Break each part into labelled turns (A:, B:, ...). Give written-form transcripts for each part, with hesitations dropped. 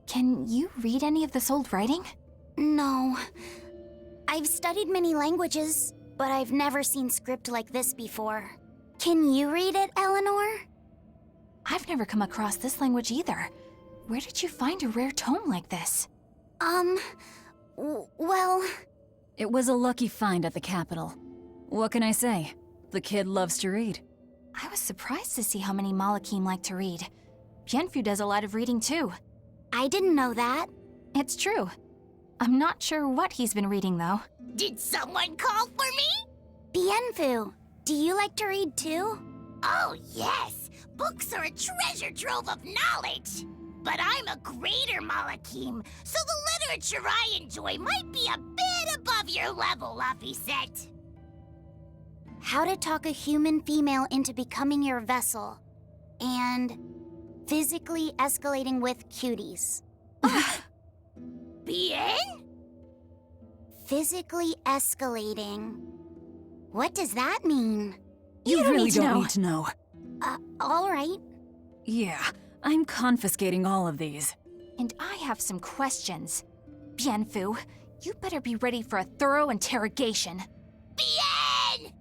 A: Can you read any of this old writing?
B: No. I've studied many languages, but I've never seen script like this before. Can you read it, Eleanor?
A: I've never come across this language either. Where did you find a rare tome like this?
B: Well...
C: It was a lucky find at the capital. What can I say? The kid loves to read.
A: I was surprised to see how many Malakim like to read. Bienfu does a lot of reading too.
B: I didn't know that.
A: It's true. I'm not sure what he's been reading though.
D: Did someone call for me?
B: Bienfu, do you like to read too?
D: Oh yes, books are a treasure trove of knowledge. But I'm a greater Malakim, so the literature I enjoy might be a bit above your level, Laphicet.
B: How to talk a human female into becoming your vessel. And physically escalating with cuties.
D: Bien?
B: Physically escalating. What does that mean?
C: You really don't need to know.
B: All right.
C: Yeah, I'm confiscating all of these.
A: And I have some questions. Bienfu, you better be ready for a thorough interrogation.
D: Bien!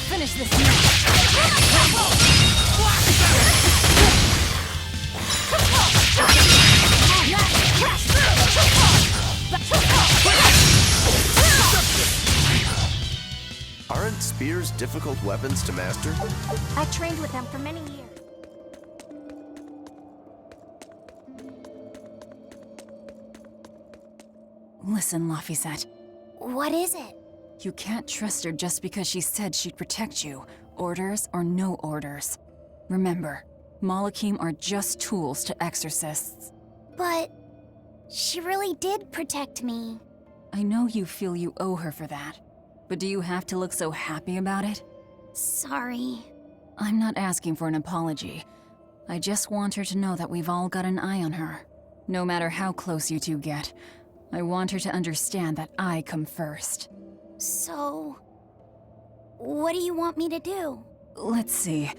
C: Finish this now.
E: Aren't spears difficult weapons to master?
B: I trained with them for many years.
C: Listen, Laphicet.
B: What is it?
C: You can't trust her just because she said she'd protect you, orders or no orders. Remember, Malakim are just tools to exorcists.
B: But she really did protect me.
C: I know you feel you owe her for that, but do you have to look so happy about it?
B: Sorry.
C: I'm not asking for an apology. I just want her to know that we've all got an eye on her. No matter how close you two get, I want her to understand that I come first.
B: So, what do you want me to do?
C: Let's see.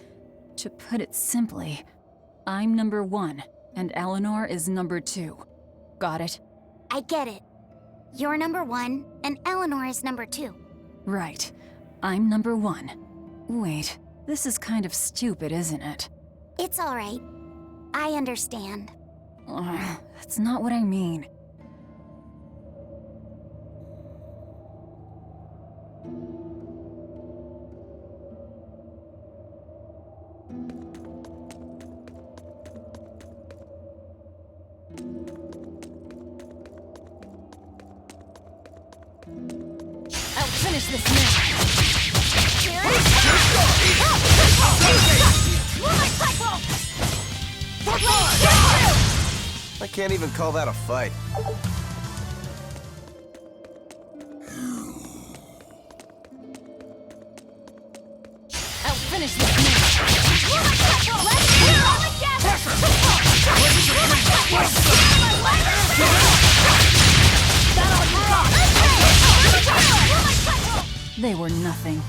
C: To put it simply, I'm number 1, and Eleanor is number 2. Got it?
B: I get it. You're number 1, and Eleanor is number 2.
C: Right. I'm number 1. Wait, this is kind of stupid, isn't it?
B: It's alright. I understand.
C: That's not what I mean.
A: I'll finish this now.
E: I can't even call that a fight.
A: I'll finish this now. Let's do it all together.
C: They were nothing.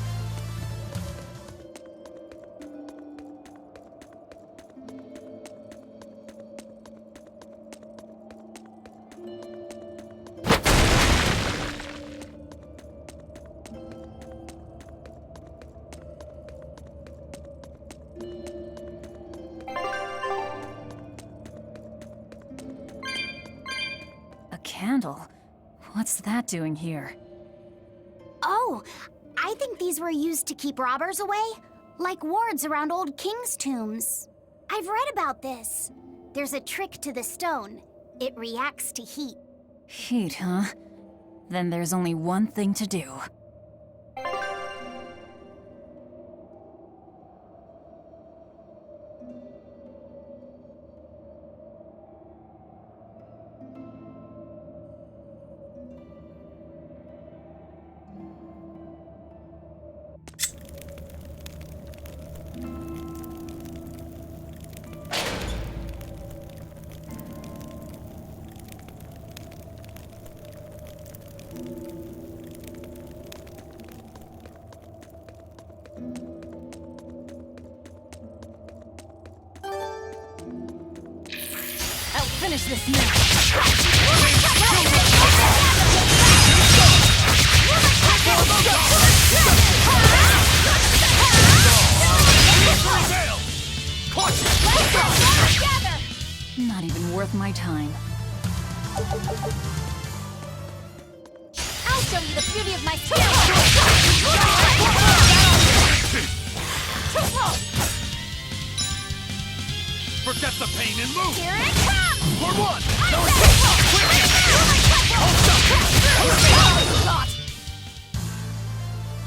C: A candle? What's that doing here?
B: Oh, I think these were used to keep robbers away, like wards around old kings' tombs. I've read about this. There's a trick to the stone. It reacts to heat.
C: Heat, huh? Then there's only one thing to do.
A: Finish this now.
C: Not even worth my time.
A: I'll show you the beauty of my skill.
F: Forget the pain and move!
A: Here it comes!
F: For one!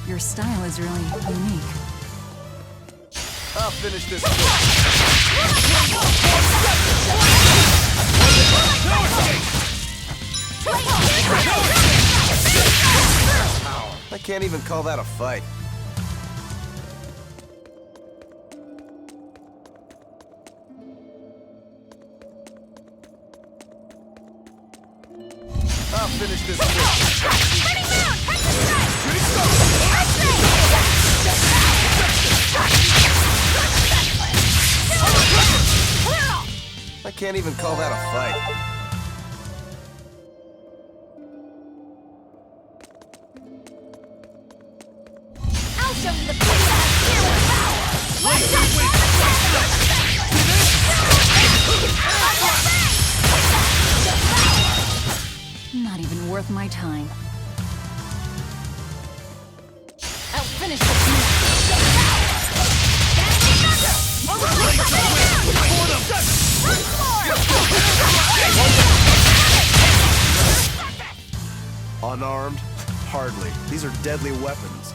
C: Your style is really unique.
E: I'll finish this. I can't even call that a fight. I'll finish this. I can't even call that a fight.
A: I'll show you the beauty of my skill and power!
C: Not even worth my time.
A: I'll finish this now.
E: Unarmed? Hardly. These are deadly weapons.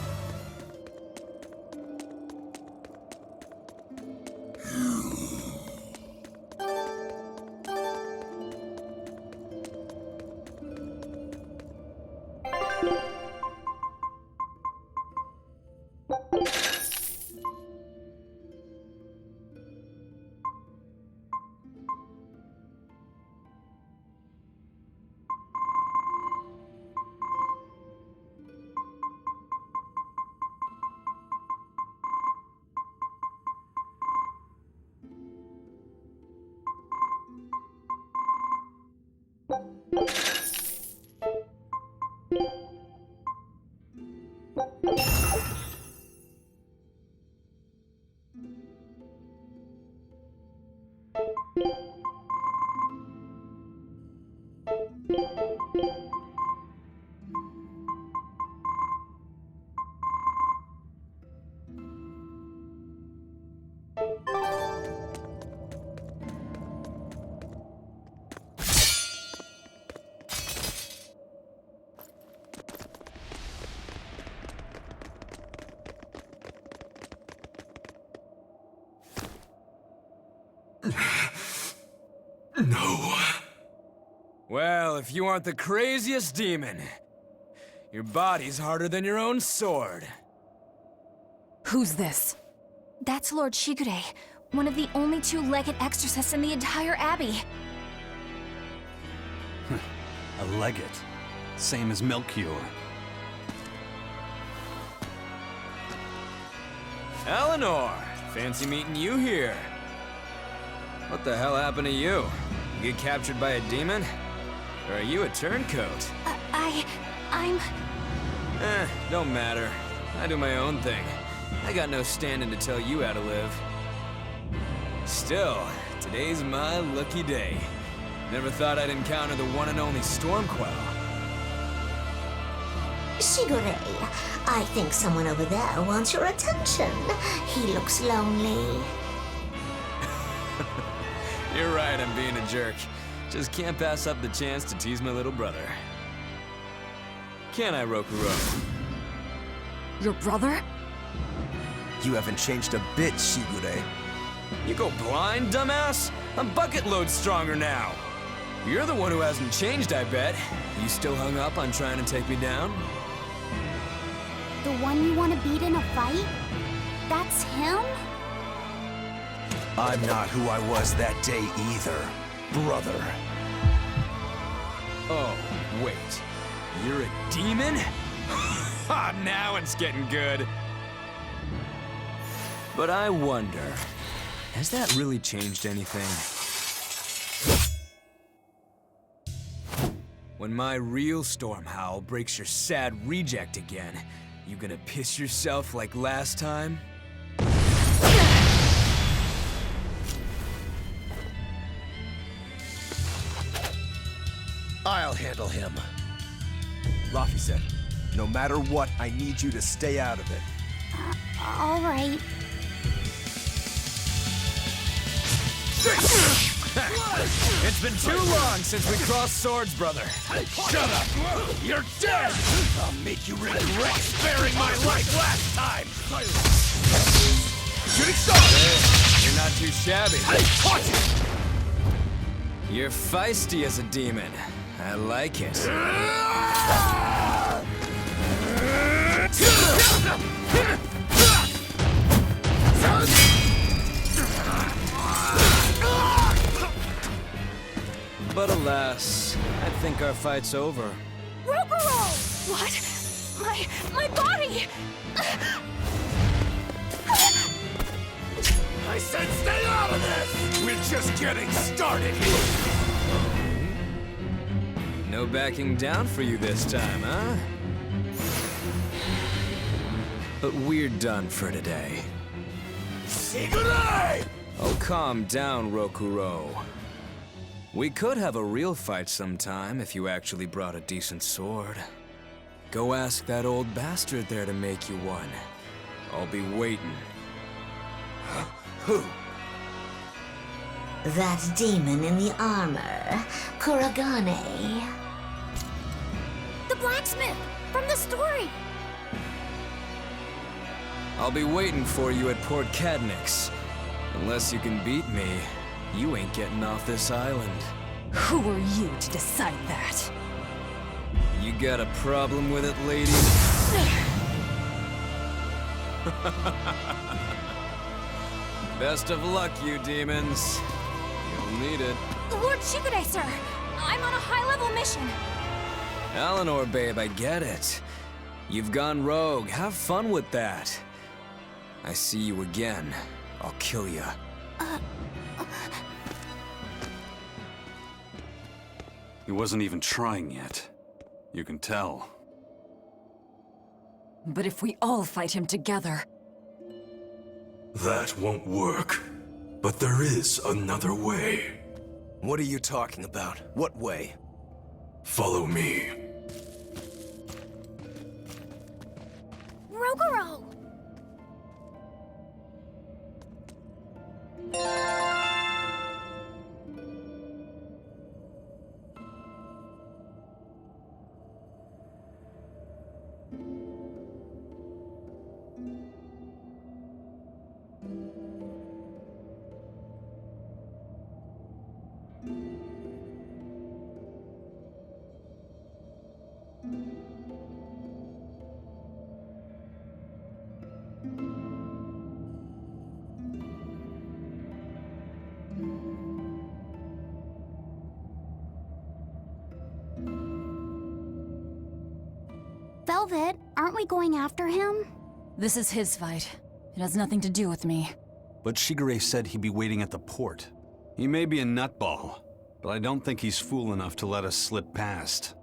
F: No. Well, if you aren't the craziest demon, your body's harder than your own sword.
C: Who's this?
A: That's Lord Shigure, one of the only two-legged exorcists in the entire abbey.
E: A legate. Same as Melchior.
F: Eleanor, fancy meeting you here. What the hell happened to you? You get captured by a demon? Or are you a turncoat?
A: I'm...
F: Don't matter. I do my own thing. I got no standing to tell you how to live. Still, today's my lucky day. Never thought I'd encounter the one and only Stormquell.
G: Shigure, I think someone over there wants your attention. He looks lonely.
F: You're right, I'm being a jerk. Just can't pass up the chance to tease my little brother. Can I, Rokuro?
C: Your brother?
E: You haven't changed a bit, Shigure.
F: You go blind, dumbass? I'm bucket load stronger now. You're the one who hasn't changed, I bet. You still hung up on trying to take me down?
B: The one you want to beat in a fight? That's him?
E: I'm not who I was that day either, brother.
F: Oh, wait. You're a demon? Now it's getting good. But I wonder, has that really changed anything? When my real storm howl breaks your sad reject again, you gonna piss yourself like last time?
E: I'll handle him. Rafi said, no matter what, I need you to stay out of it.
B: All right.
F: It's been too long since we crossed swords, brother. Shut up! You're dead!
E: I'll make you regret sparing my life last time!
F: Shooting star! Hey, you're not too shabby.
E: Watch it!
F: You're feisty as a demon. I like it. But alas, I think our fight's over.
A: Rokuro! What? My body!
E: I said stay out of this! We're just getting started!
F: No backing down for you this time, huh? But we're done for today.
E: Shigure!
F: Oh, calm down, Rokuro. We could have a real fight sometime if you actually brought a decent sword. Go ask that old bastard there to make you one. I'll be waiting.
E: Who?
G: That demon in the armor, Kuragane.
B: The blacksmith from the story.
F: I'll be waiting for you at Port Cadnix. Unless you can beat me, you ain't getting off this island.
C: Who are you to decide that?
F: You got a problem with it, lady? Best of luck, you demons. You'll need it.
A: Lord Shigure, sir! I'm on a high-level mission.
F: Eleanor, babe, I get it. You've gone rogue. Have fun with that. I see you again. I'll kill you.
H: He wasn't even trying yet. You can tell.
C: But if we all fight him together...
I: That won't work. But there is another way.
E: What are you talking about? What way?
I: Follow me.
B: Rogoro! Velvet, aren't we going after him?
C: This is his fight. It has nothing to do with me.
H: But Shigure said he'd be waiting at the port. He may be a nutball, but I don't think he's fool enough to let us slip past.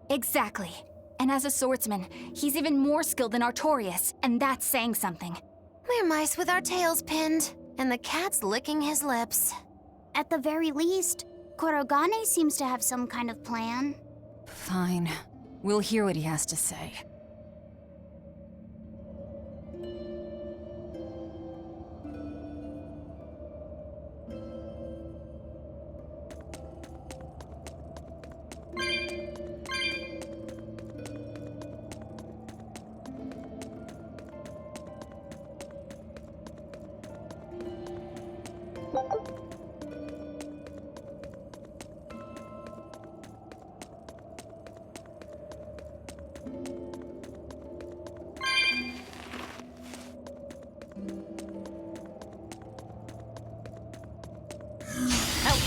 A: Exactly. And as a swordsman, he's even more skilled than Artorias, and that's saying something.
J: We're mice with our tails pinned, and the cat's licking his lips.
B: At the very least, Korogane seems to have some kind of plan.
C: Fine. We'll hear what he has to say.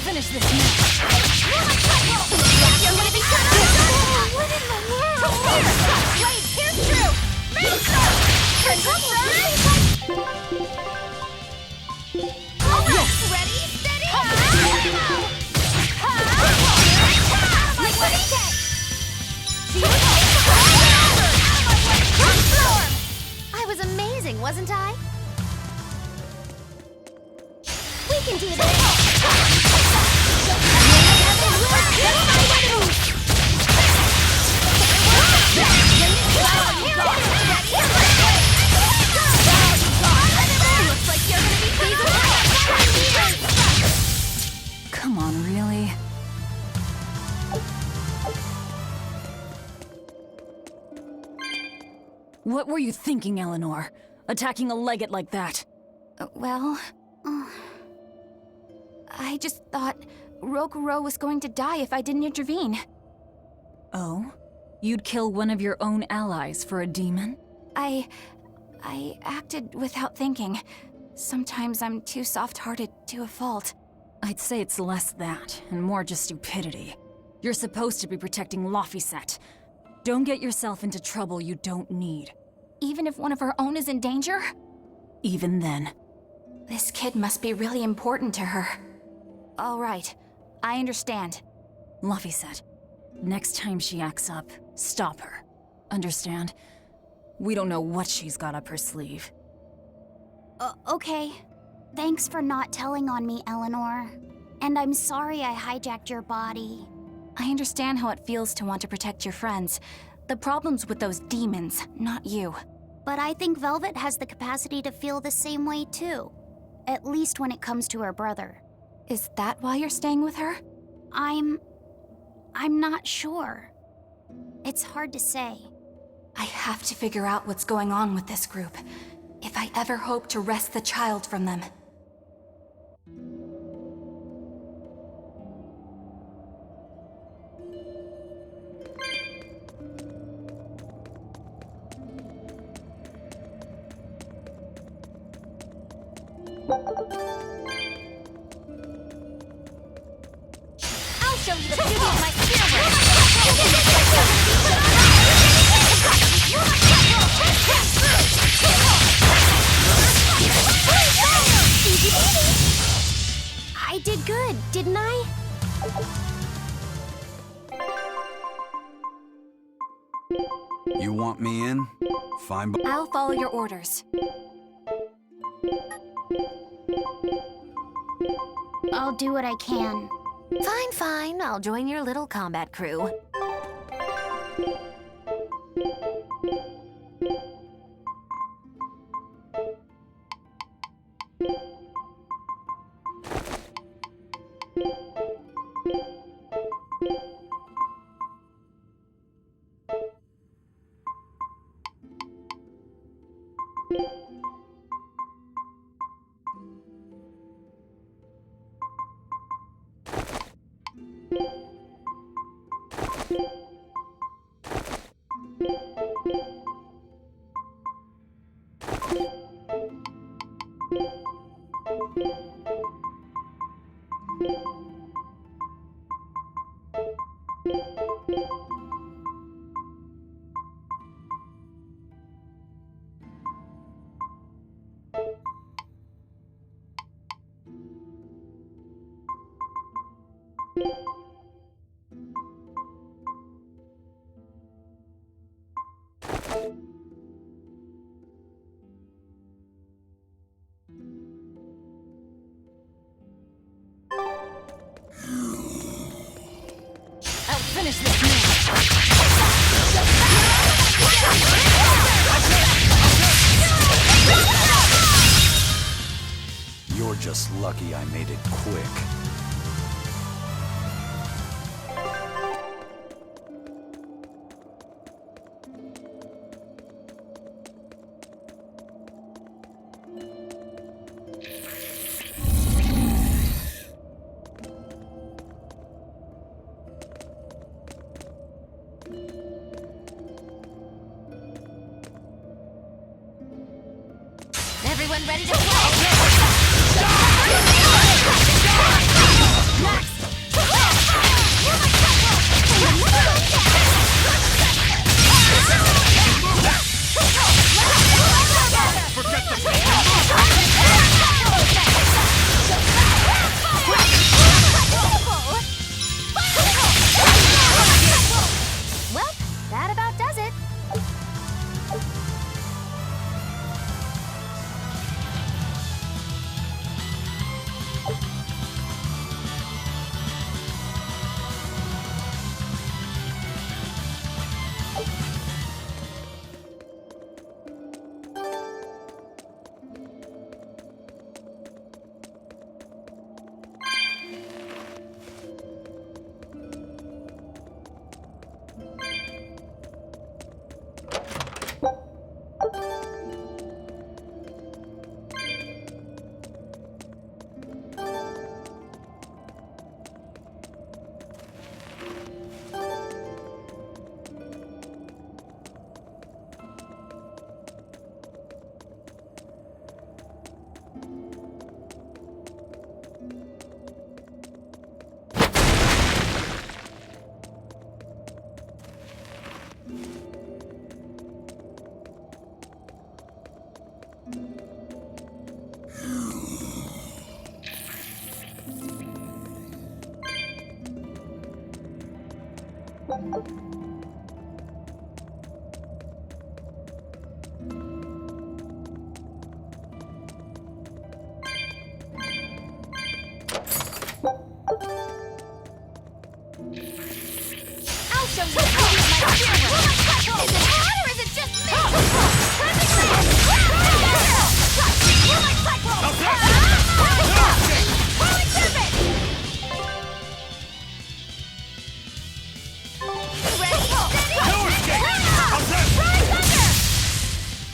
C: Finish this now.
D: You're gonna be cut off! What in the world? Blade, pierce through! All right, ready, steady, like what is that?
J: I was amazing, wasn't I?
B: We can do this!
C: Come on, really? What were you thinking, Eleanor? Attacking a legate like that?
A: Well... I just thought Rogoro was going to die if I didn't intervene.
C: Oh? You'd kill one of your own allies for a demon?
A: I acted without thinking. Sometimes I'm too soft-hearted to a fault.
C: I'd say it's less that, and more just stupidity. You're supposed to be protecting Laphicet. Don't get yourself into trouble you don't need.
A: Even if one of her own is in danger?
C: Even then.
A: This kid must be really important to her. All right, I understand.
C: Laphicet, next time she acts up, stop her. Understand? We don't know what she's got up her sleeve.
B: Okay. Thanks for not telling on me, Eleanor. And I'm sorry I hijacked your body.
A: I understand how it feels to want to protect your friends. The problem's with those demons, not you.
B: But I think Velvet has the capacity to feel the same way too. At least when it comes to her brother.
A: Is that why you're staying with her?
B: I'm not sure. It's hard to say.
A: I have to figure out what's going on with this group, if I ever hope to wrest the child from them.
D: I'll show you the beauty of my spearwork!
B: I did good, didn't I?
H: you want me in? Fine, but
A: I'll follow your orders.
B: I'll do what I can.
J: Fine, fine. I'll join your little combat crew.
A: Finish this now.
H: you're just lucky I made it quick.
J: Everyone ready to play? Well, that about does it.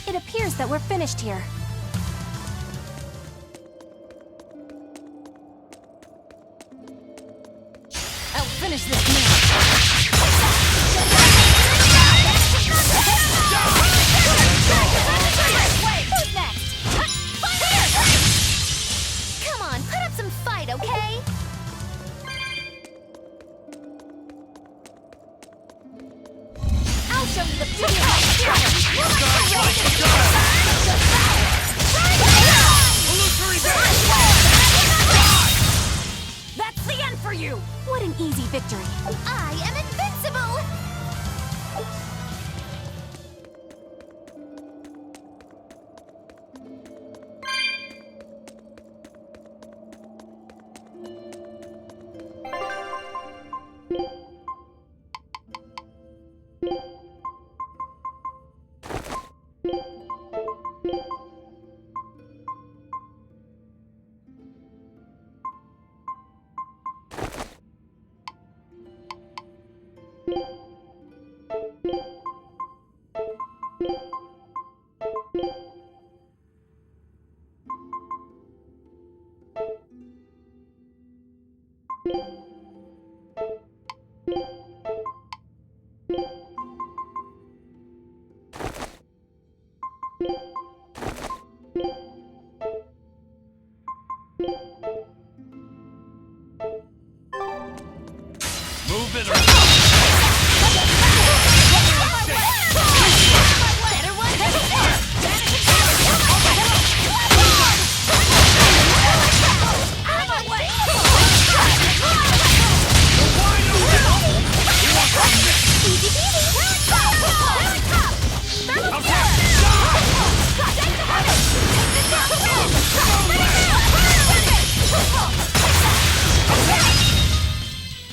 A: It appears that we're finished here. I'll finish this now. Who's next?
J: Come on, put up some fight, okay?
A: I'll show you the beauty of my spirit. That's the end for you! What an easy victory.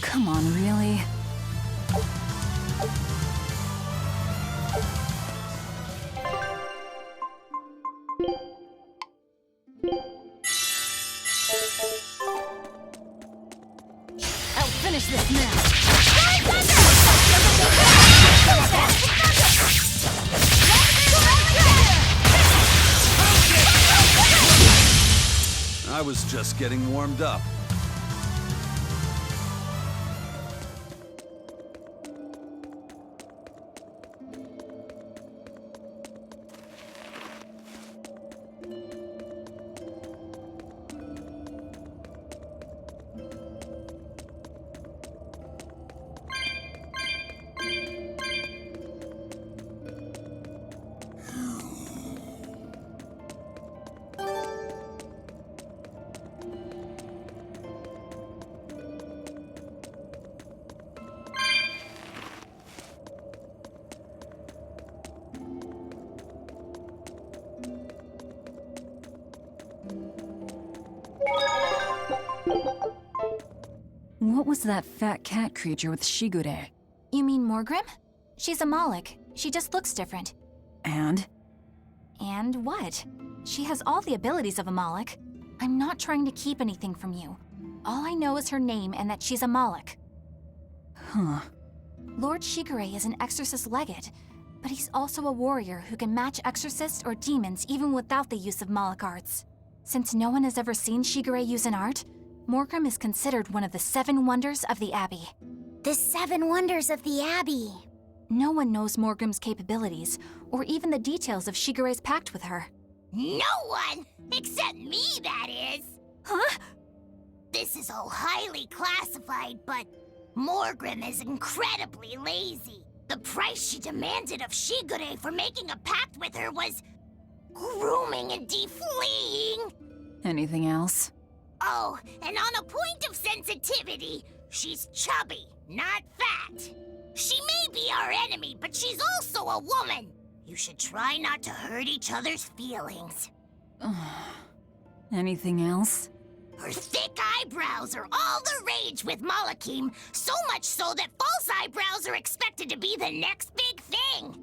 C: Come on, really? I'll finish this now.
H: I was just getting warmed up.
C: What was that fat cat creature with Shigure?
A: You mean Morgrim? She's a Moloch. She just looks different.
C: And?
A: And what? She has all the abilities of a Moloch. I'm not trying to keep anything from you. All I know is her name and that she's a Moloch.
C: Huh.
A: Lord Shigure is an exorcist legate, but he's also a warrior who can match exorcists or demons even without the use of Moloch arts. Since no one has ever seen Shigure use an art, Morgrim is considered one of the 7 wonders of the Abbey.
B: The 7 wonders of the Abbey.
A: No one knows Morgrim's capabilities, or even the details of Shigure's pact with her.
D: No one! Except me, that is!
A: Huh?
D: This is all highly classified, but Morgrim is incredibly lazy. The price she demanded of Shigure for making a pact with her was grooming and defleeing.
C: Anything else?
D: Oh, and on a point of sensitivity, she's chubby, not fat. She may be our enemy, but she's also a woman. You should try not to hurt each other's feelings.
C: Anything else?
D: Her thick eyebrows are all the rage with Malakim, so much so that false eyebrows are expected to be the next big thing.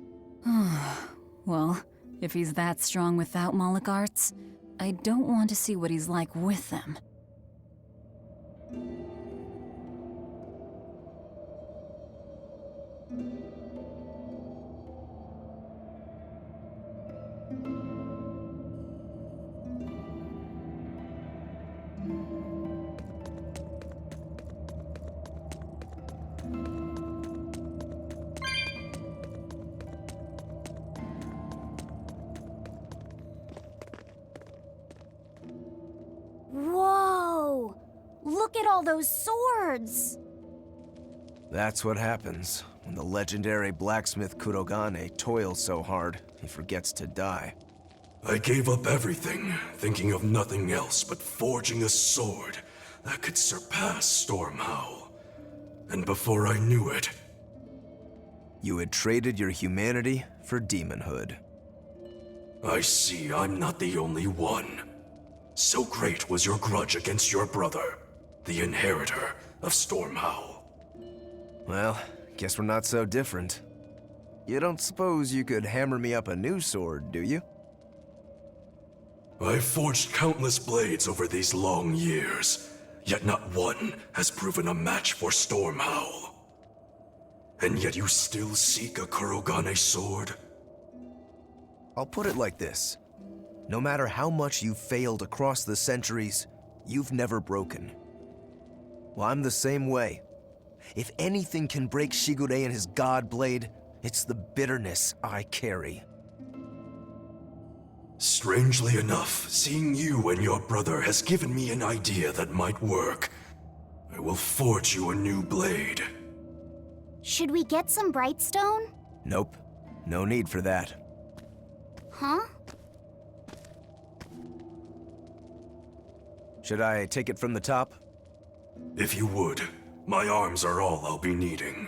C: Well, if he's that strong without Moloch arts, I don't want to see what he's like with them.
B: Whoa! Look at all those swords!
E: That's what happens when the legendary blacksmith Kurogane toils so hard, he forgets to die.
I: I gave up everything, thinking of nothing else but forging a sword that could surpass Stormhowl. And before I knew it...
E: You had traded your humanity for demonhood.
I: I see I'm not the only one. So great was your grudge against your brother, the inheritor of Stormhowl.
E: Well, guess we're not so different. You don't suppose you could hammer me up a new sword, do you?
I: I've forged countless blades over these long years, yet not one has proven a match for Stormhowl. And yet you still seek a Kurogane sword?
E: I'll put it like this. No matter how much you've failed across the centuries, you've never broken. Well, I'm the same way. If anything can break Shigure and his god blade, it's the bitterness I carry.
I: Strangely enough, seeing you and your brother has given me an idea that might work. I will forge you a new blade.
B: Should we get some Brightstone?
E: Nope. No need for that.
B: Huh?
E: Should I take it from the top?
I: If you would. My arms are all I'll be needing.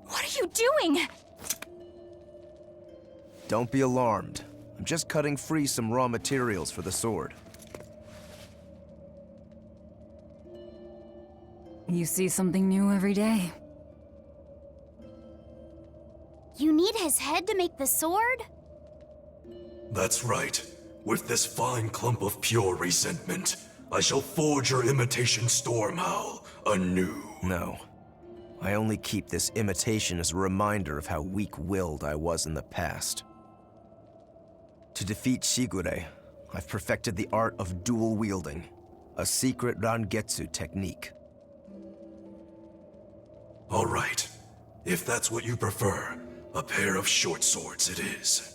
A: What are you doing?
E: Don't be alarmed. I'm just cutting free some raw materials for the sword.
C: You see something new every day.
B: You need his head to make the sword?
I: That's right. With this fine clump of pure resentment, I shall forge your imitation Stormhowl anew.
E: No. I only keep this imitation as a reminder of how weak-willed I was in the past. To defeat Shigure, I've perfected the art of dual wielding, a secret Rangetsu technique.
I: All right. If that's what you prefer, a pair of short swords it is.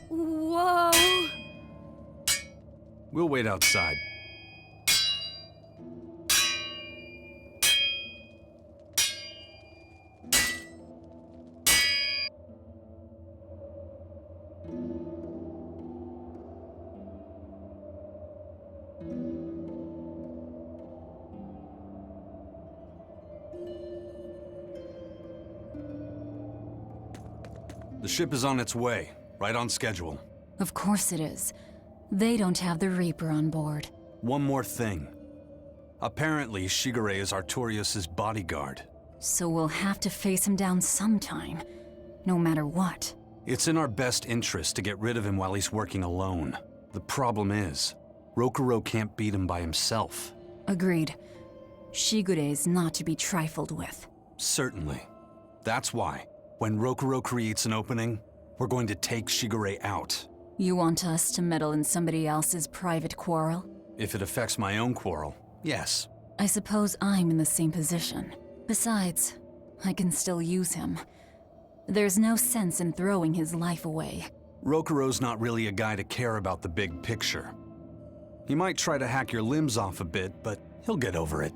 A: Whoa!
H: We'll wait outside. The ship is on its way, right on schedule.
C: Of course it is. They don't have the Reaper on board.
H: One more thing. Apparently, Shigure is Artorias' bodyguard.
C: So we'll have to face him down sometime, no matter what.
H: It's in our best interest to get rid of him while he's working alone. The problem is, Rokuro can't beat him by himself.
C: Agreed. Shigure is not to be trifled with.
H: Certainly. That's why, when Rokuro creates an opening, we're going to take Shigure out.
C: You want us to meddle in somebody else's private quarrel?
H: If it affects my own quarrel, yes.
C: I suppose I'm in the same position. Besides, I can still use him. There's no sense in throwing his life away.
H: Rokuro's not really a guy to care about the big picture. He might try to hack your limbs off a bit, but he'll get over it.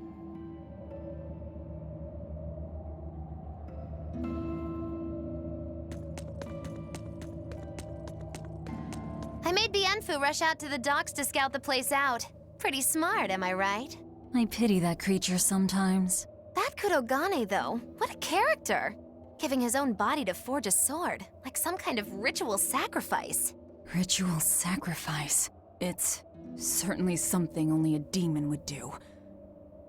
J: I made Bienfu rush out to the docks to scout the place out. Pretty smart, am I right?
C: I pity that creature sometimes.
J: That Kurogane, though, what a character! Giving his own body to forge a sword, like some kind of ritual sacrifice.
C: Ritual sacrifice. It's certainly something only a demon would do.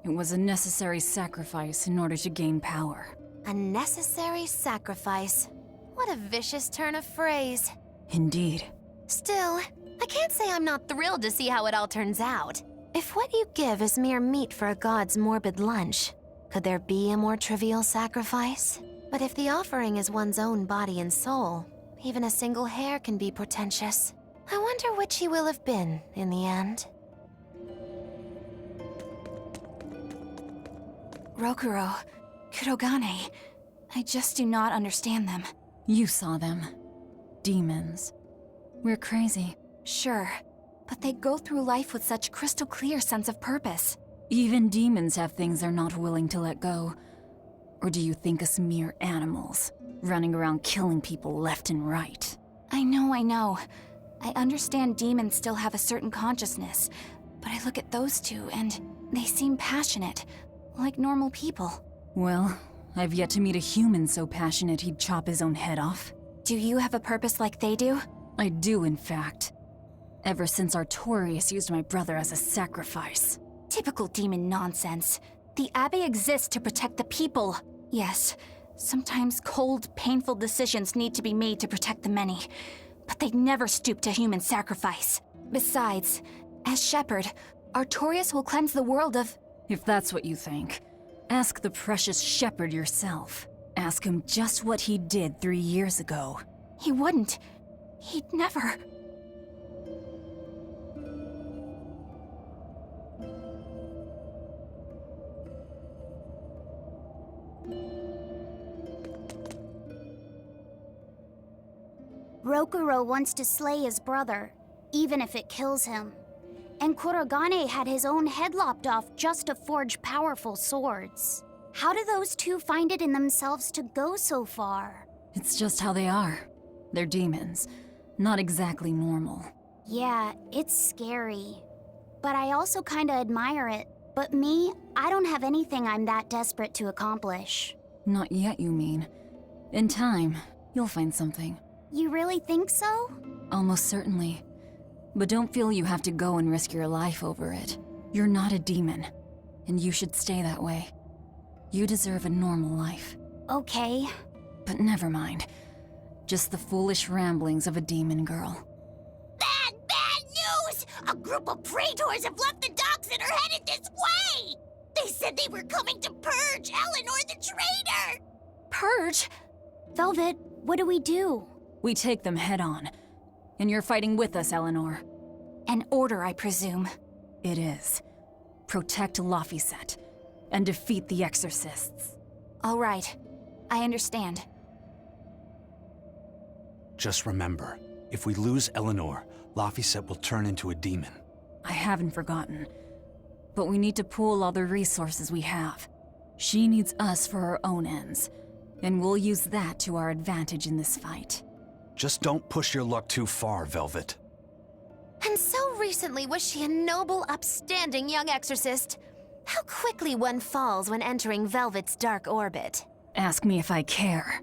C: It was a necessary sacrifice in order to gain power.
J: A necessary sacrifice. What a vicious turn of phrase.
C: Indeed.
J: Still, I can't say I'm not thrilled to see how it all turns out. If what you give is mere meat for a god's morbid lunch, could there be a more trivial sacrifice? But if the offering is one's own body and soul, even a single hair can be portentous. I wonder which he will have been in the end.
A: Rokuro, Kurogane, I just do not understand them.
C: You saw them. Demons. We're crazy.
A: Sure, but they go through life with such crystal clear sense of purpose.
C: Even demons have things they're not willing to let go. Or do you think us mere animals, running around killing people left and right?
A: I know. I understand demons still have a certain consciousness, but I look at those two and they seem passionate, like normal people.
C: Well, I've yet to meet a human so passionate he'd chop his own head off.
A: Do you have a purpose like they do?
C: I do, in fact. Ever since Artorius used my brother as a sacrifice.
A: Typical demon nonsense. The Abbey exists to protect the people. Yes, sometimes cold, painful decisions need to be made to protect the many, but they'd never stoop to human sacrifice. Besides, as shepherd, Artorius will cleanse the world of...
C: If that's what you think, ask the precious shepherd yourself. Ask him just what he did 3 years ago.
A: He wouldn't. He'd never...
B: Rokuro wants to slay his brother, even if it kills him. And Kurogane had his own head lopped off just to forge powerful swords. How do those two find it in themselves to go so far?
C: It's just how they are. They're demons. Not exactly normal.
B: Yeah, it's scary. But I also kinda admire it. But me, I don't have anything I'm that desperate to accomplish.
C: Not yet, you mean. In time, you'll find something.
B: You really think so?
C: Almost certainly. But don't feel you have to go and risk your life over it. You're not a demon, and you should stay that way. You deserve a normal life.
B: Okay.
C: But never mind. Just the foolish ramblings of a demon girl.
D: Bad news! A group of praetors have left the docks and are headed this way! They said they were coming to purge Eleanor the traitor!
A: Purge?
B: Velvet, what do we do?
C: We take them head on. And you're fighting with us, Eleanor.
A: An order, I presume.
C: It is. Protect Laphicet and defeat the exorcists.
A: All right. I understand.
H: Just remember, if we lose Eleanor, Laphicet will turn into a demon.
C: I haven't forgotten. But we need to pool all the resources we have. She needs us for her own ends, and we'll use that to our advantage in this fight.
H: Just don't push your luck too far, Velvet.
J: And so recently was she a noble, upstanding young exorcist. How quickly one falls when entering Velvet's dark orbit.
C: Ask me if I care.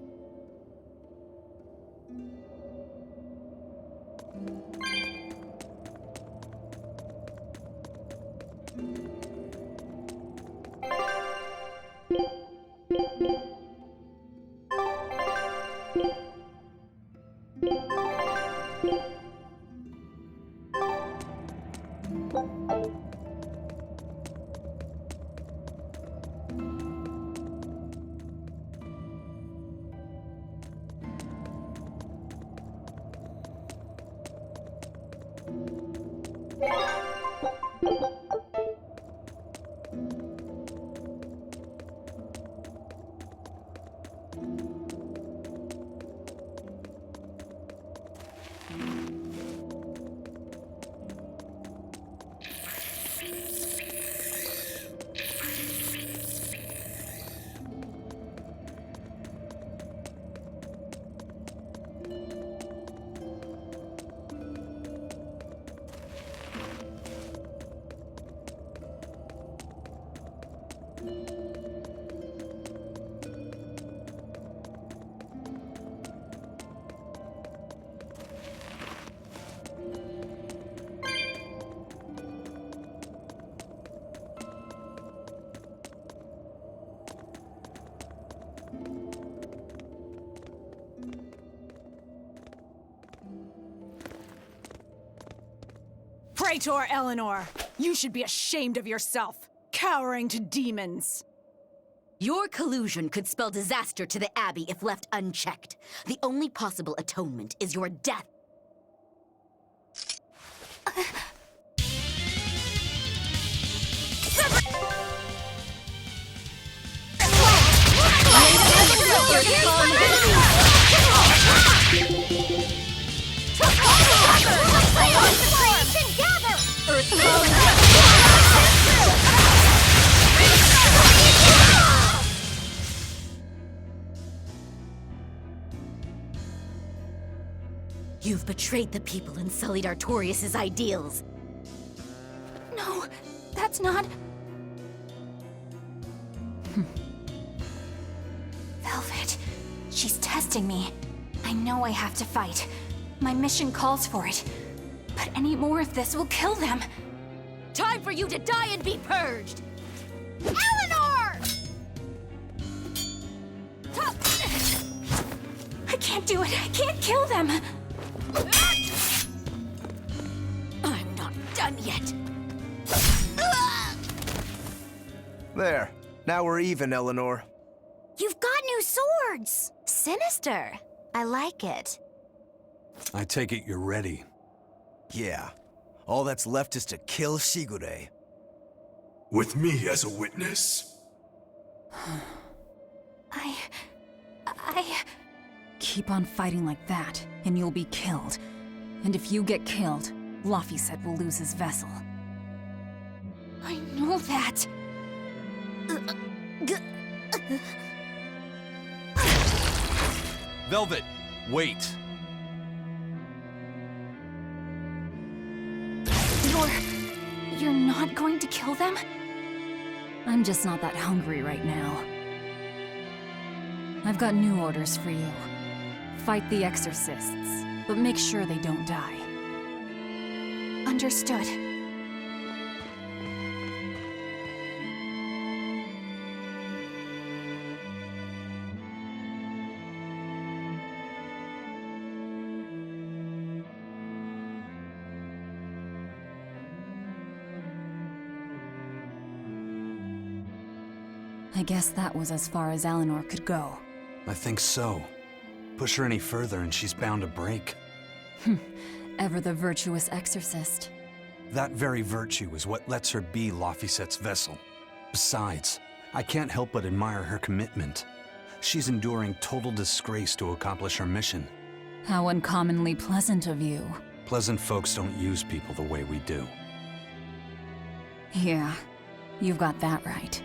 K: Praetor Eleanor, you should be ashamed of yourself, cowering to demons.
L: Your collusion could spell disaster to the Abbey if left unchecked. The only possible atonement is your death. You've betrayed the people and sullied Artorius' ideals.
A: No, that's not... Velvet, she's testing me. I know I have to fight, My mission calls for it. But any more of this will kill them.
L: Time for you to die and be purged!
B: Eleanor!
A: I can't do it. I can't kill them.
L: I'm not done yet.
E: There. Now we're even, Eleanor.
B: You've got new swords!
J: Sinister. I like it.
H: I take it you're ready.
E: Yeah. All that's left is to kill Shigure.
I: With me as a witness?
A: I...
C: Keep on fighting like that, and you'll be killed. And if you get killed, Laphicet will lose his vessel.
A: I know that.
H: Velvet, wait.
A: You're not going to kill them?
C: I'm just not that hungry right now. I've got new orders for you. Fight the exorcists, but make sure they don't die.
A: Understood.
C: I guess that was as far as Eleanor could go.
H: I think so. Push her any further and she's bound to break.
C: Ever the virtuous exorcist.
H: That very virtue is what lets her be Laphicet's vessel. Besides, I can't help but admire her commitment. She's enduring total disgrace to accomplish her mission.
C: How uncommonly pleasant of you.
H: Pleasant folks don't use people the way we do.
C: Yeah, you've got that right.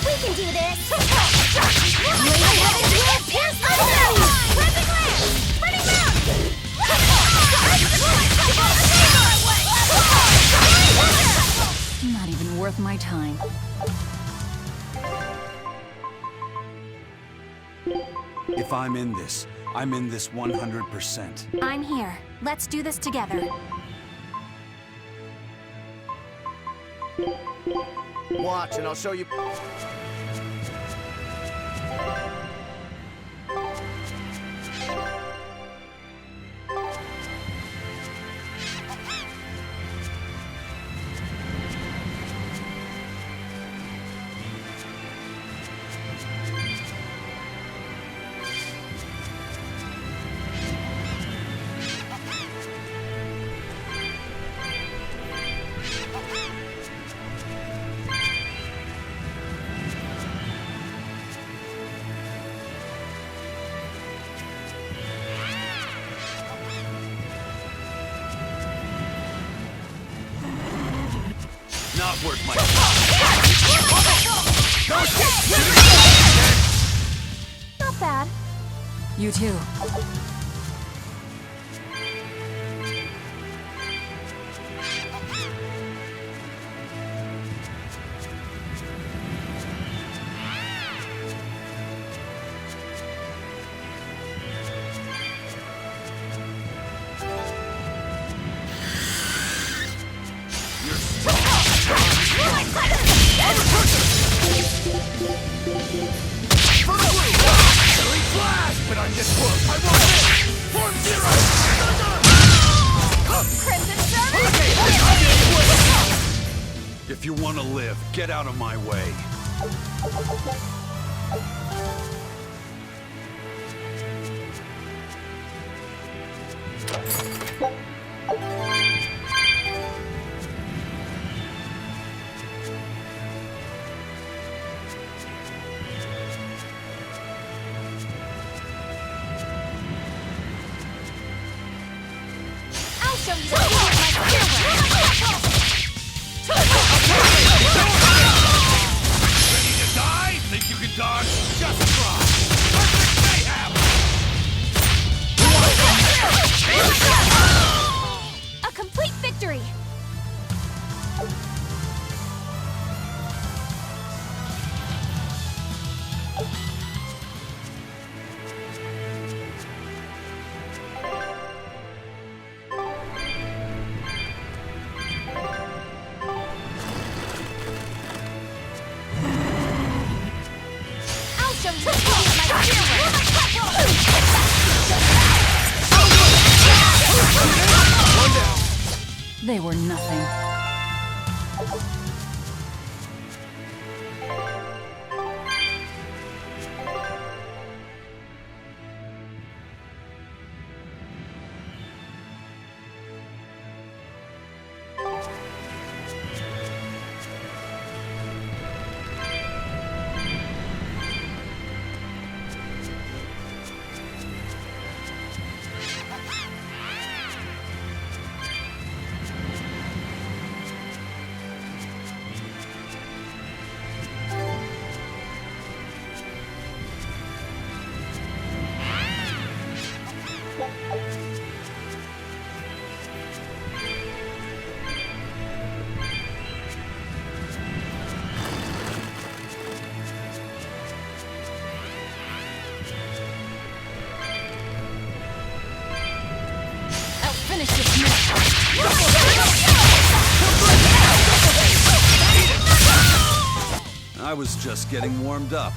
B: We can do this! Blade of Heaven will pierce the sky! Clipping Lance! Spreading Mount!
C: Not even worth my time.
H: If I'm in this 100%.
A: I'm here. Let's do this together.
E: Watch, and I'll show you.
H: Not worth my
A: Not bad.
C: You too.
I: But I'm just close. I won't miss! Form zero!
A: Crimson Service!
H: If you want to live, get out of my way.
A: I'll show you the power of my spear.
I: Ready to die? Think you can dodge? Just try! Perfect mayhem!
A: A complete victory! I'll show you the power of my spear.
C: They were nothing.
A: Finish this mission.
H: I was just getting warmed up.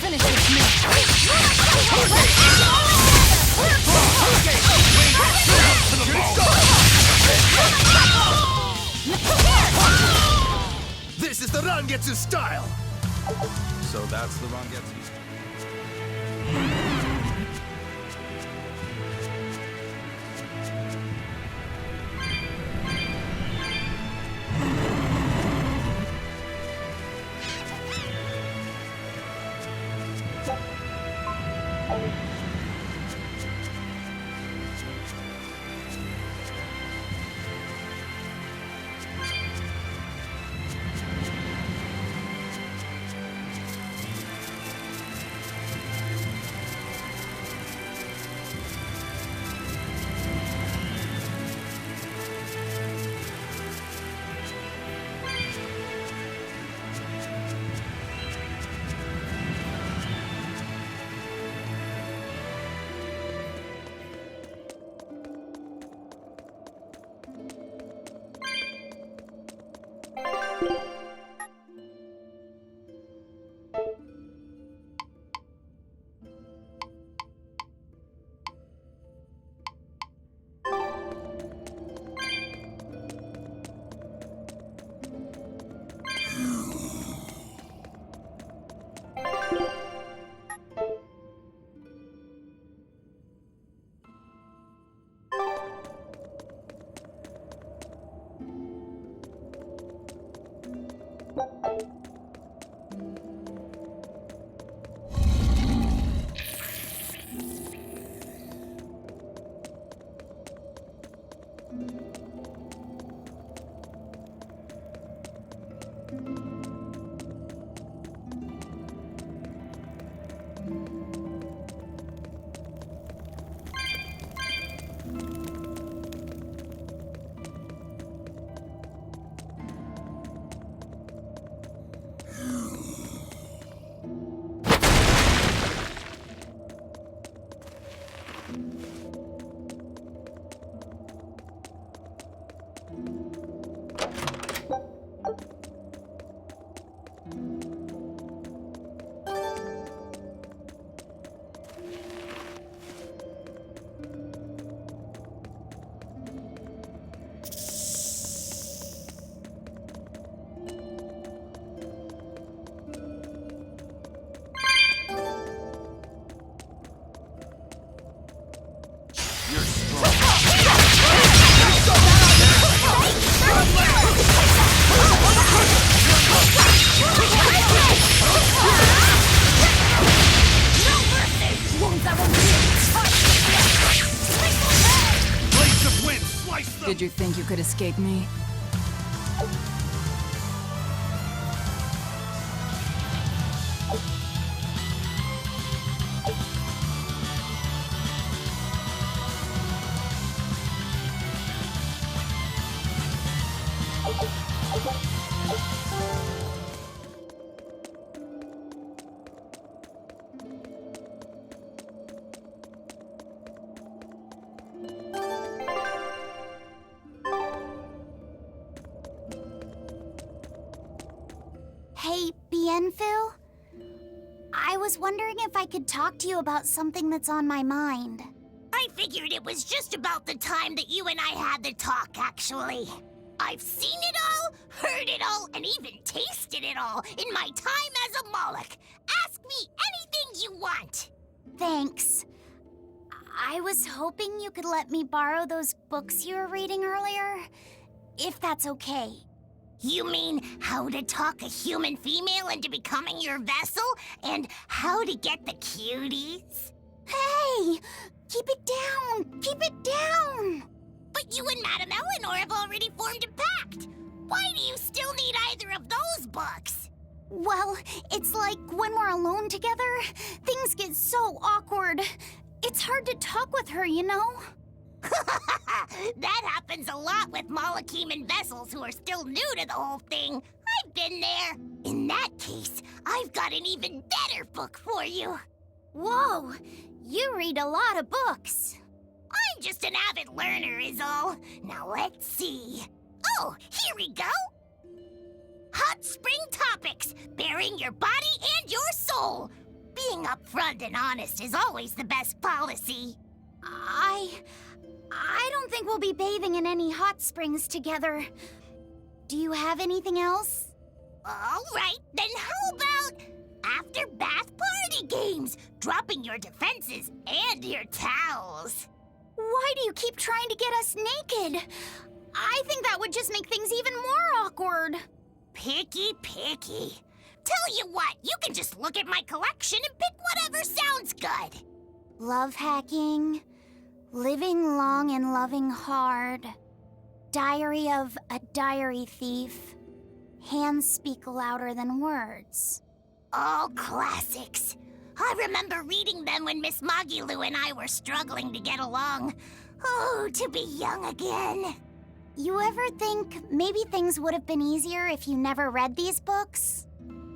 A: Finish this mission.
M: So that's the Rongetsu.
C: Did you think you could escape me?
B: Hey, Bienfil? I was wondering if I could talk to you about something that's on my mind.
D: I figured it was just about the time that you and I had the talk, actually. I've seen it all, heard it all, and even tasted it all in my time as a Moloch. Ask me anything you want.
B: Thanks. I was hoping you could let me borrow those books you were reading earlier, if that's okay.
D: You mean how to talk a human female into becoming your vessel, and how to get the cuties?
B: Hey! Keep it down! Keep it down!
D: But you and Madame Eleanor have already formed a pact. Why do you still need either of those books?
B: Well, it's like when we're alone together, things get so awkward. It's hard to talk with her, you know?
D: That happens a lot with Malachiman vessels who are still new to the whole thing. I've been there. In that case, I've got an even better book for you.
B: Whoa! You read a lot of books.
D: I'm just an avid learner is all. Now let's see. Oh, here we go. Hot Spring Topics, bearing your body and your soul. Being upfront and honest is always the best policy.
B: I don't think we'll be bathing in any hot springs together. Do you have anything else?
D: All right, then how about After-bath party games, dropping your defenses and your towels.
B: Why do you keep trying to get us naked? I think that would just make things even more awkward.
D: Picky. Tell you what, you can just look at my collection and pick whatever sounds good.
B: Love hacking, living long and loving hard, diary of a diary thief, hands speak louder than words.
D: All classics. I remember reading them when Miss Magilu and I were struggling to get along. Oh, to be young again.
B: You ever think maybe things would have been easier if you never read these books?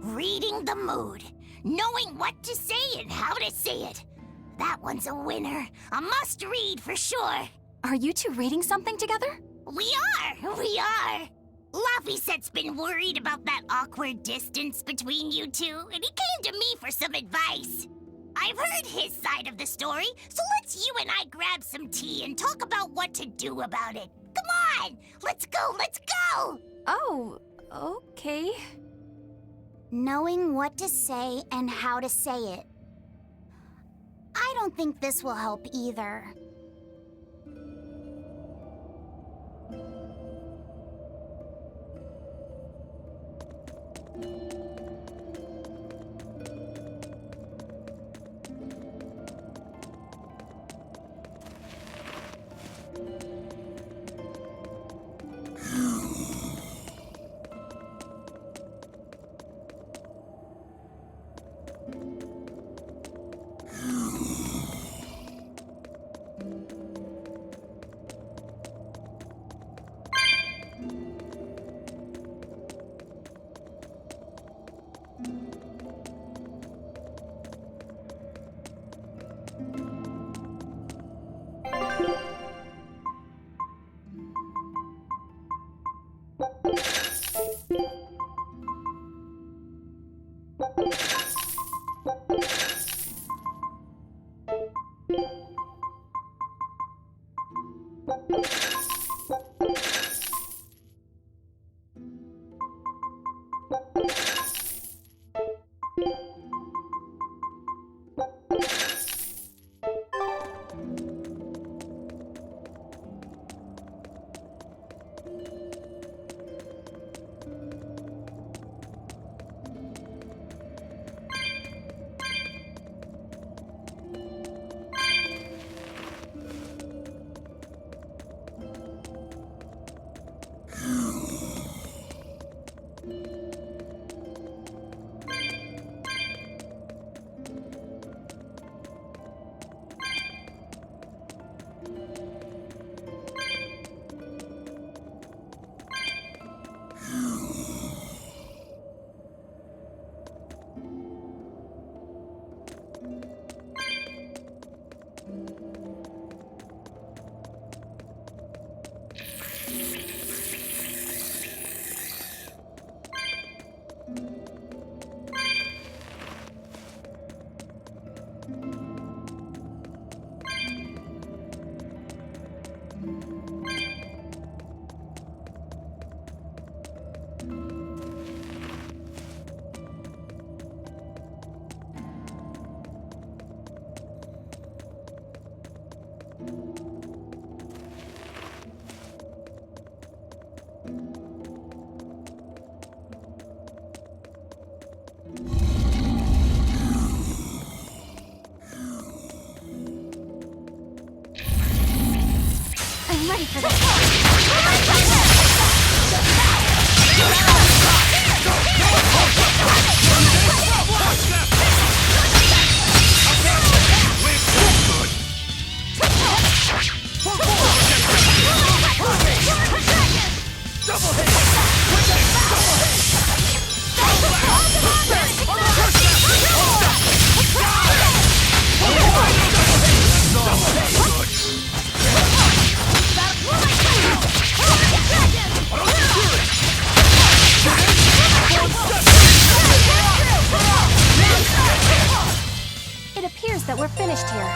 D: Reading the mood, knowing what to say and how to say it. That one's a winner. A must-read for sure.
A: Are you two reading something together?
D: We are. Laffysette's been worried about that awkward distance between you two, and he came to me for some advice. I've heard his side of the story, so let's you and I grab some tea and talk about what to do about it. Come on! Let's go!
A: Oh, okay.
B: Knowing what to say and how to say it. I don't think this will help either.
A: I'm ready for this. It appears that we're finished here.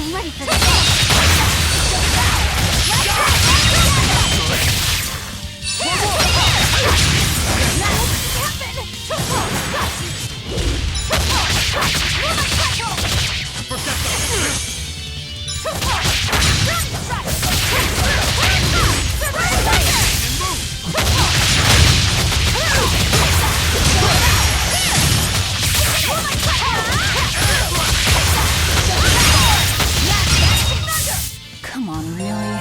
A: I'm ready for this.
C: Come on, really?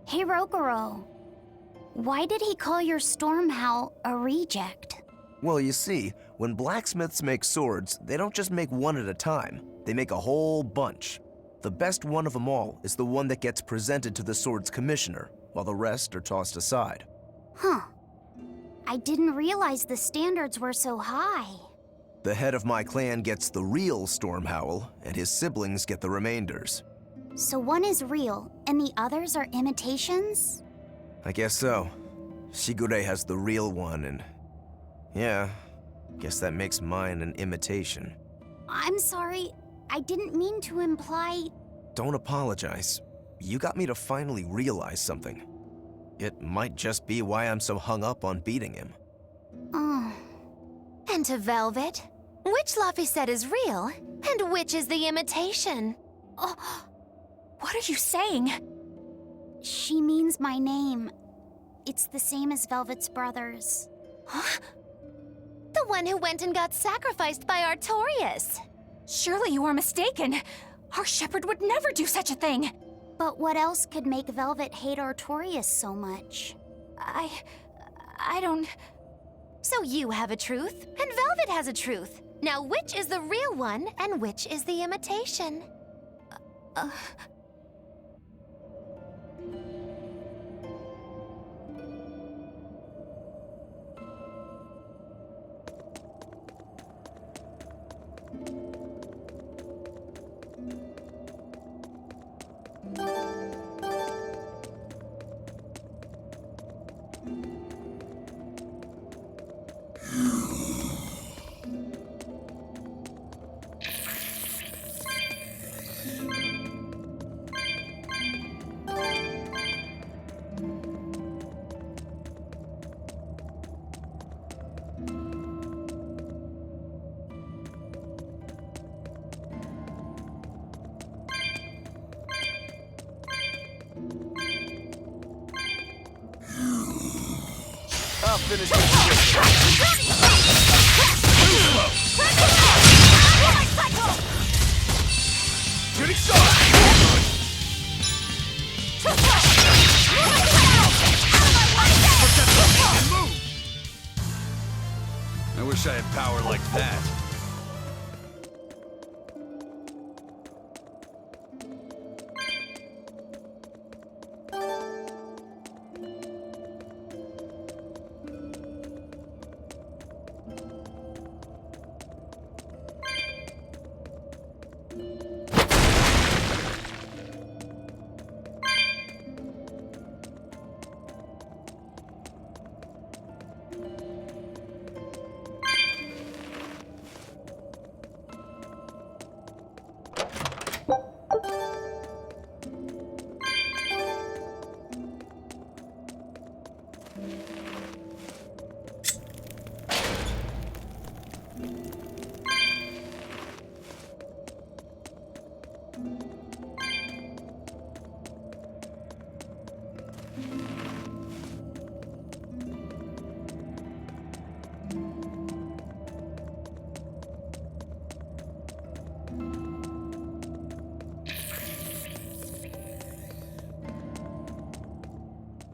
B: Hey, Rokuro. Why did he call your storm howl a reject?
E: Well, you see, when blacksmiths make swords, they don't just make one at a time. They make a whole bunch. The best one of them all is the one that gets presented to the sword's commissioner, while the rest are tossed aside.
B: Huh. I didn't realize the standards were so high.
E: The head of my clan gets the real storm howl, and his siblings get the remainders.
B: So one is real, and the others are imitations?
E: I guess so. Shigure has the real one, and yeah, guess that makes mine an imitation.
B: I'm sorry, I didn't mean to imply...
E: Don't apologize. You got me to finally realize something. It might just be why I'm so hung up on beating him.
B: Oh.
J: And to Velvet, which Laphicet is real, and which is the imitation?
A: Oh, what are you saying?
B: She means my name. It's the same as Velvet's brothers.
J: Huh? The one who went and got sacrificed by Artorias.
A: Surely you are mistaken. Our shepherd would never do such a thing.
B: But what else could make Velvet hate Artorias so much?
A: I don't...
J: So you have a truth, and Velvet has a truth. Now which is the real one, and which is the imitation?
F: I'll finish with Shooting star! I wish I had power like that.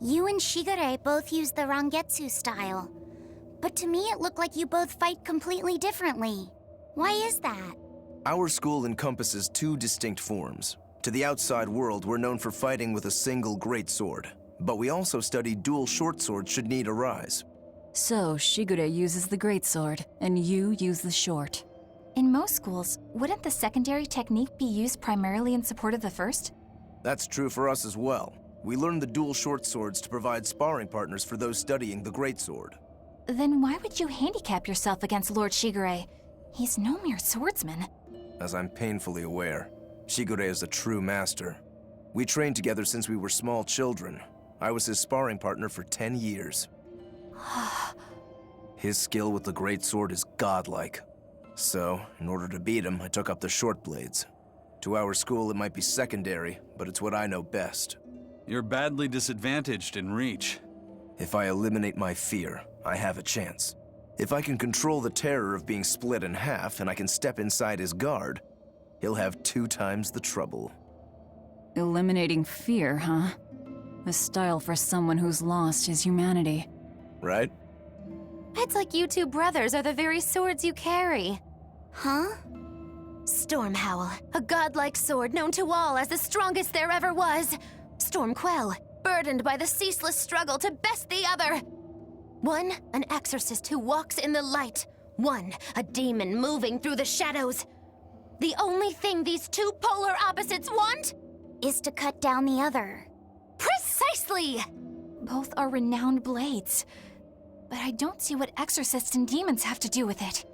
B: You and Shigure both use the Rangetsu style. But to me it looked like you both fight completely differently. Why is that?
E: Our school encompasses two distinct forms. To the outside world, we're known for fighting with a single greatsword. But we also study dual short swords should need arise.
C: So, Shigure uses the greatsword, and you use the short.
A: In most schools, wouldn't the secondary technique be used primarily in support of the first?
E: That's true for us as well. We learn the dual short swords to provide sparring partners for those studying the greatsword.
A: Then why would you handicap yourself against Lord Shigure? He's no mere swordsman.
E: As I'm painfully aware, Shigure is a true master. We trained together since we were small children. I was his sparring partner for 10 years. His skill with the greatsword is godlike. So, in order to beat him, I took up the short blades. To our school, it might be secondary, but it's what I know best.
H: You're badly disadvantaged in reach.
E: If I eliminate my fear, I have a chance. If I can control the terror of being split in half and I can step inside his guard, he'll have 2 times the trouble.
C: Eliminating fear, huh? A style for someone who's lost his humanity.
E: Right?
J: It's like you two brothers are the very swords you carry.
B: Huh?
J: Stormhowl, a godlike sword known to all as the strongest there ever was. Stormquell, burdened by the ceaseless struggle to best the other. One, an exorcist who walks in the light. One, a demon moving through the shadows. The only thing these two polar opposites want
B: Is to cut down the other.
J: Precisely!
A: Both are renowned blades, but I don't see what exorcists and demons have to do with it.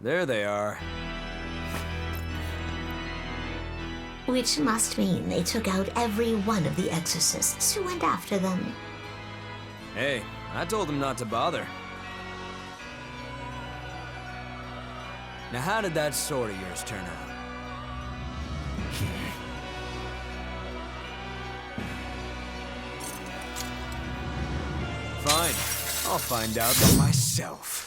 F: There they are.
G: Which must mean they took out every one of the exorcists who went after them.
F: Hey, I told them not to bother. Now how did that sword of yours turn out? Fine, I'll find out for myself.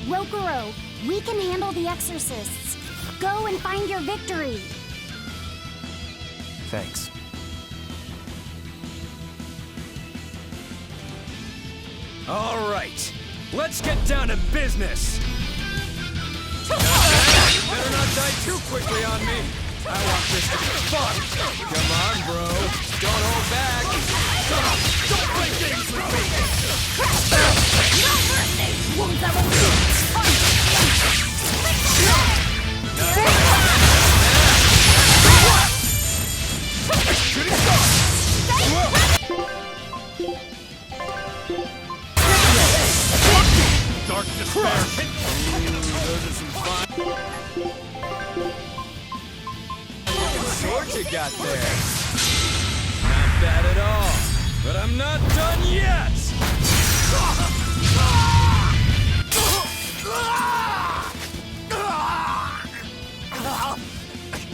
B: Rokuro, we can handle the exorcists. Go and find your victory.
E: Thanks.
F: All right, let's get down to business. You better not die too quickly on me. I want this to be fun. Come on, bro. Don't hold back. Don't play games with me.
D: No mercy!
F: Dark despair. Those are some fun. What sword you got there? Not bad at all. But I'm not done yet.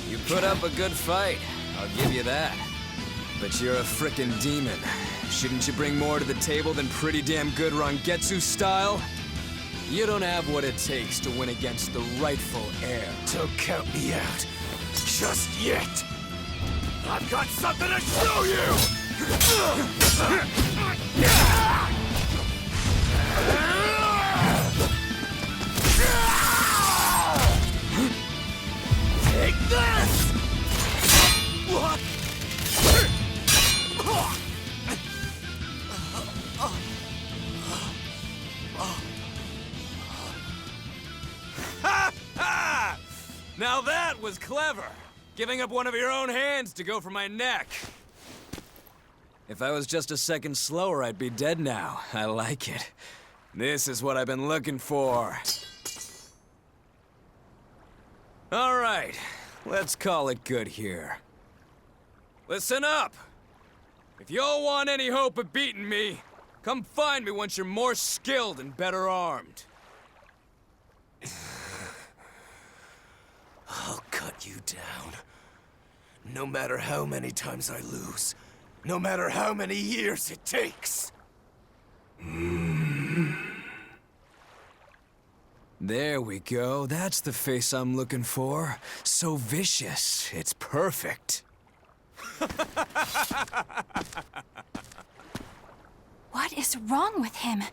F: You put up a good fight. I'll give you that. But you're a frickin' demon. Shouldn't you bring more to the table than pretty damn good Rangetsu style? You don't have what it takes to win against the rightful heir.
I: Don't count me out. Just yet. I've got something to show you! Take this! What?
F: Now that was clever! Giving up one of your own hands to go for my neck. If I was just a second slower, I'd be dead now. I like it. This is what I've been looking for. All right, let's call it good here. Listen up! If y'all want any hope of beating me, come find me once you're more skilled and better armed.
E: I'll cut you down. No matter how many times I lose. No matter how many years it takes.
F: There we go. That's the face I'm looking for. So vicious. It's perfect.
A: What is wrong with him?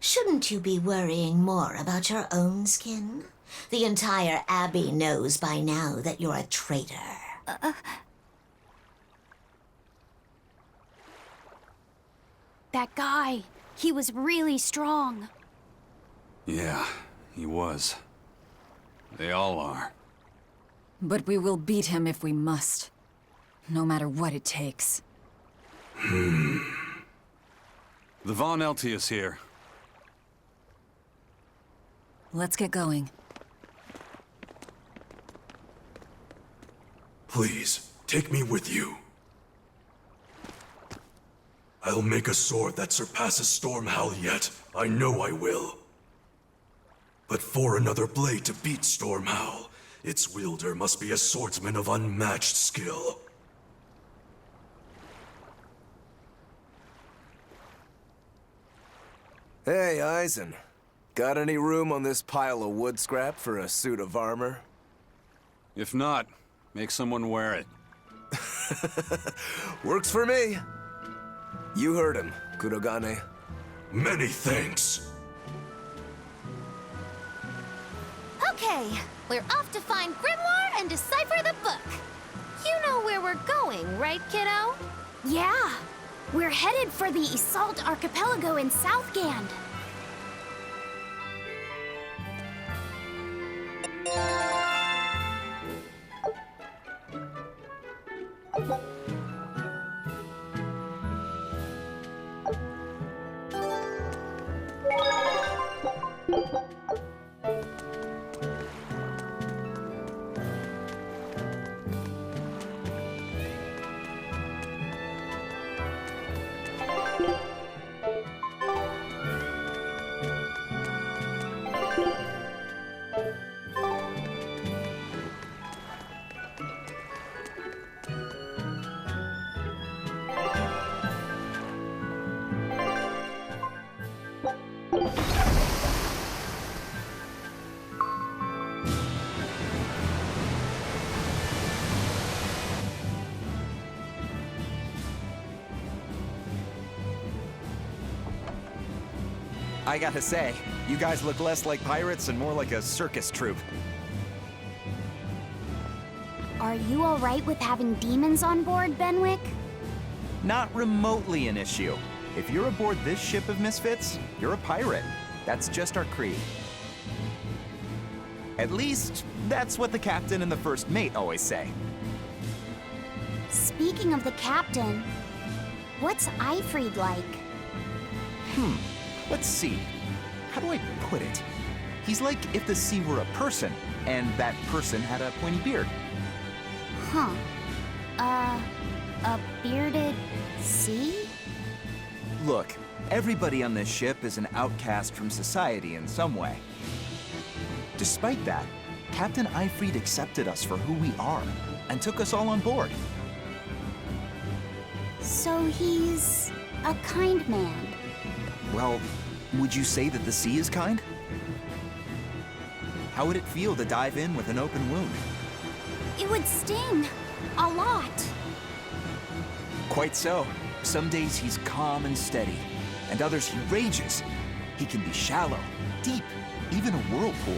G: Shouldn't you be worrying more about your own skin? The entire Abbey knows by now that you're a traitor.
B: That guy, he was really strong.
H: Yeah, he was. They all are.
C: But we will beat him if we must. No matter what it takes.
H: The Von Eltius here.
C: Let's get going.
I: Please, take me with you. I'll make a sword that surpasses Stormhowl yet. I know I will. But for another blade to beat Stormhowl, its wielder must be a swordsman of unmatched skill.
E: Hey, Eisen. Got any room on this pile of wood scrap for a suit of armor?
H: If not, make someone wear it.
E: Works for me. You heard him, Kurogane.
I: Many thanks.
J: Okay, we're off to find Grimoire and decipher the book. You know where we're going, right, kiddo?
B: Yeah, we're headed for the Isolde Archipelago in Southgand.
M: I gotta say, you guys look less like pirates and more like a circus troupe.
B: Are you all right with having demons on board, Benwick?
M: Not remotely an issue. If you're aboard this ship of misfits, you're a pirate. That's just our creed. At least, that's what the captain and the first mate always say.
B: Speaking of the captain, what's Eifried like?
M: Let's see. How do I put it? He's like if the sea were a person, and that person had a pointy beard.
B: Huh. A bearded sea?
M: Look, everybody on this ship is an outcast from society in some way. Despite that, Captain Eifried accepted us for who we are, and took us all on board.
B: So he's a kind man.
M: Well, would you say that the sea is kind? How would it feel to dive in with an open wound?
B: It would sting. A lot.
M: Quite so. Some days he's calm and steady, and others he rages. He can be shallow, deep, even a whirlpool.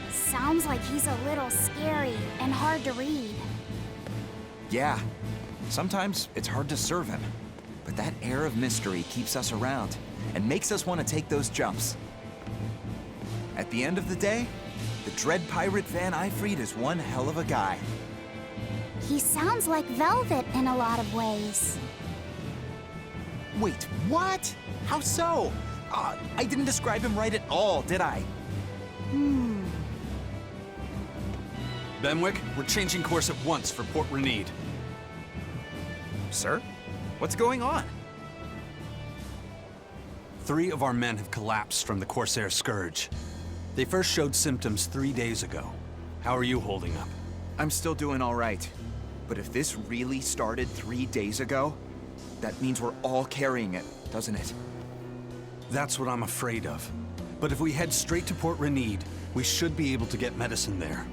B: Sounds like he's a little scary and hard to read.
M: Yeah, sometimes it's hard to serve him. But that air of mystery keeps us around and makes us want to take those jumps. At the end of the day, the dread pirate Van Eifried is one hell of a guy.
B: He sounds like Velvet in a lot of ways.
M: Wait, what? How so? I didn't describe him right at all, did I?
H: Benwick, we're changing course at once for Port Renede.
M: Sir? What's going on?
H: 3 of our men have collapsed from the Corsair Scourge. They first showed symptoms 3 days ago. How are you holding up?
M: I'm still doing all right. But if this really started 3 days ago, that means we're all carrying it, doesn't it?
H: That's what I'm afraid of. But if we head straight to Port Renede, we should be able to get medicine there.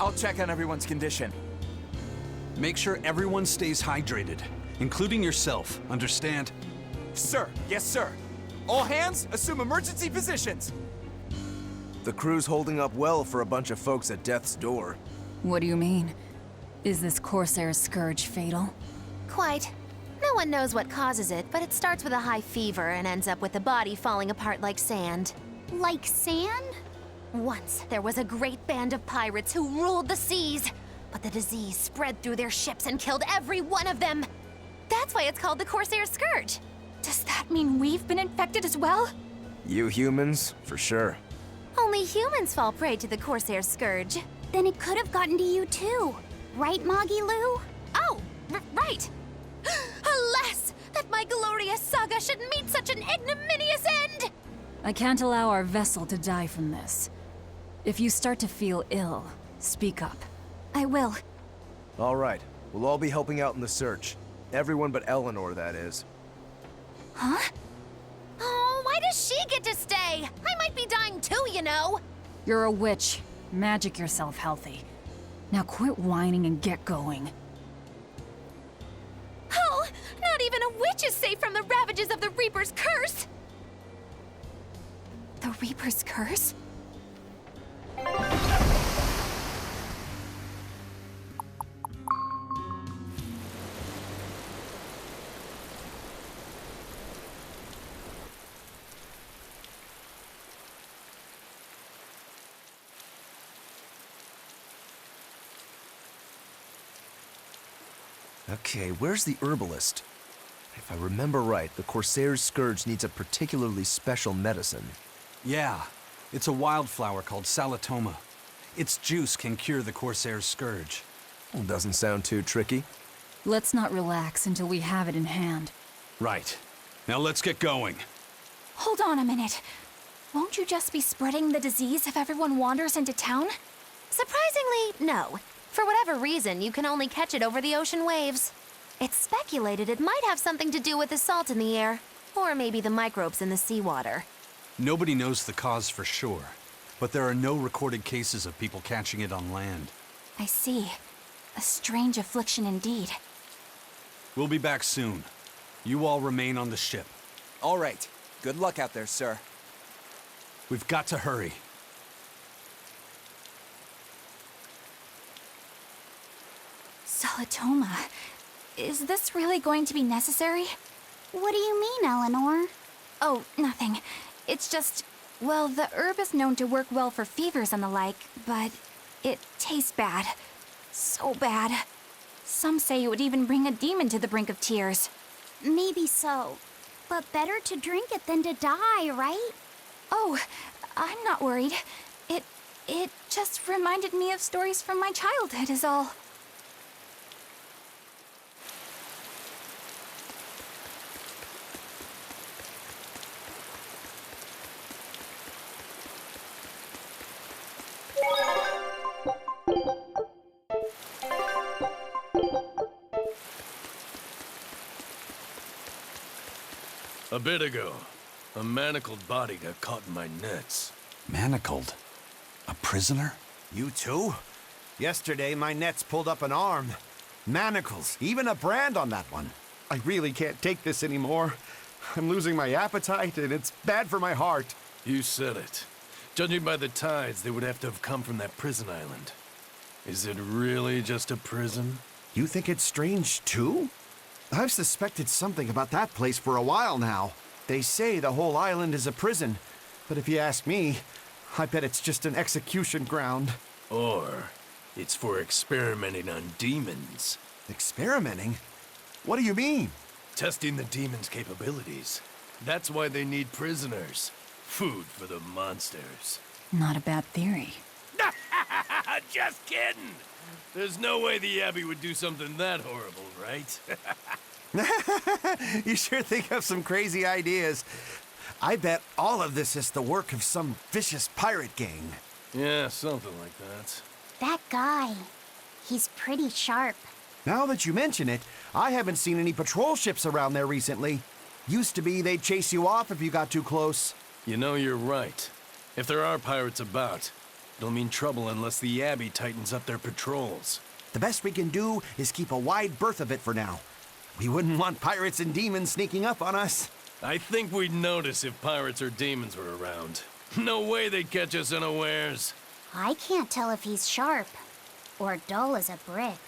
M: I'll check on everyone's condition.
H: Make sure everyone stays hydrated, including yourself, understand?
M: Sir, yes sir. All hands, assume emergency positions.
E: The crew's holding up well for a bunch of folks at death's door.
C: What do you mean? Is this Corsair Scourge fatal?
J: Quite. No one knows what causes it, but it starts with a high fever and ends up with the body falling apart like sand.
B: Like sand?
J: Once, there was a great band of pirates who ruled the seas, but the disease spread through their ships and killed every one of them. That's why it's called the Corsair Scourge.
A: Does that mean we've been infected as well?
E: You humans, for sure.
J: Only humans fall prey to the Corsair Scourge.
B: Then it could have gotten to you too. Right, Moggy Lou?
J: Oh, right! Alas, that my glorious saga should meet such an ignominious end!
C: I can't allow our vessel to die from this. If you start to feel ill, speak up.
A: I will.
E: All right, we'll all be helping out in the search. Everyone but Eleanor, that is.
A: Huh?
J: Oh, why does she get to stay? I might be dying too, you know.
C: You're a witch. Magic yourself healthy. Now quit whining and get going.
J: Oh, not even a witch is safe from the ravages of the Reaper's curse!
A: The Reaper's curse?
E: Okay, where's the herbalist? If I remember right, the Corsair's Scourge needs a particularly special medicine.
H: Yeah, it's a wildflower called Salatoma. Its juice can cure the Corsair's Scourge.
E: Well, doesn't sound too tricky.
C: Let's not relax until we have it in hand.
H: Right. Now let's get going.
A: Hold on a minute. Won't you just be spreading the disease if everyone wanders into town?
J: Surprisingly, no. For whatever reason, you can only catch it over the ocean waves. It's speculated it might have something to do with the salt in the air, or maybe the microbes in the seawater.
H: Nobody knows the cause for sure, but there are no recorded cases of people catching it on land.
A: I see. A strange affliction indeed.
H: We'll be back soon. You all remain on the ship.
M: All right. Good luck out there, sir.
H: We've got to hurry.
A: Salatoma. Is this really going to be necessary?
B: What do you mean, Eleanor?
A: Oh, nothing. It's just, well, the herb is known to work well for fevers and the like, but it tastes bad. So bad. Some say it would even bring a demon to the brink of tears.
B: Maybe so. But better to drink it than to die, right?
A: Oh, I'm not worried. It just reminded me of stories from my childhood is all.
I: A bit ago, a manacled body got caught in my nets.
H: Manacled? A prisoner?
N: You too? Yesterday, my nets pulled up an arm. Manacles, even a brand on that one. I really can't take this anymore. I'm losing my appetite, and it's bad for my heart.
I: You said it. Judging by the tides, they would have to have come from that prison island. Is it really just a prison?
N: You think it's strange, too? I've suspected something about that place for a while now. They say the whole island is a prison, but if you ask me, I bet it's just an execution ground.
I: Or it's for experimenting on demons.
N: Experimenting? What do you mean?
I: Testing the demons' capabilities. That's why they need prisoners. Food for the monsters.
C: Not a bad theory.
O: Just kidding! There's no way the Abbey would do something that horrible, right?
N: You sure think of some crazy ideas. I bet all of this is the work of some vicious pirate gang.
O: Yeah, something like that.
B: That guy, he's pretty sharp.
N: Now that you mention it, I haven't seen any patrol ships around there recently. Used to be they'd chase you off if you got too close.
O: You know, you're right. If there are pirates about, it'll mean trouble unless the Abbey tightens up their patrols.
N: The best we can do is keep a wide berth of it for now. We wouldn't want pirates and demons sneaking up on us.
O: I think we'd notice if pirates or demons were around. No way they'd catch us unawares.
B: I can't tell if he's sharp or dull as a brick.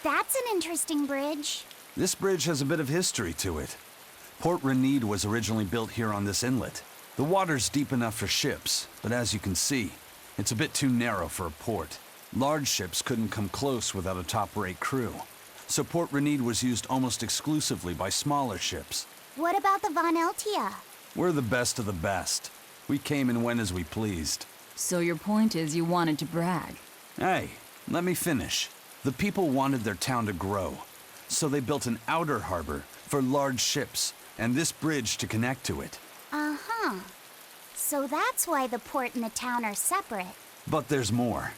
B: That's an interesting bridge.
H: This bridge has a bit of history to it. Port Renede was originally built here on this inlet. The water's deep enough for ships, but as you can see, it's a bit too narrow for a port. Large ships couldn't come close without a top-rate crew. So Port Renede was used almost exclusively by smaller ships.
B: What about the Von Eltia?
H: We're the best of the best. We came and went as we pleased.
C: So your point is you wanted to brag?
H: Hey, let me finish. The people wanted their town to grow, so they built an outer harbor for large ships, and this bridge to connect to it.
B: Uh-huh. So that's why the port and the town are separate.
H: But there's more.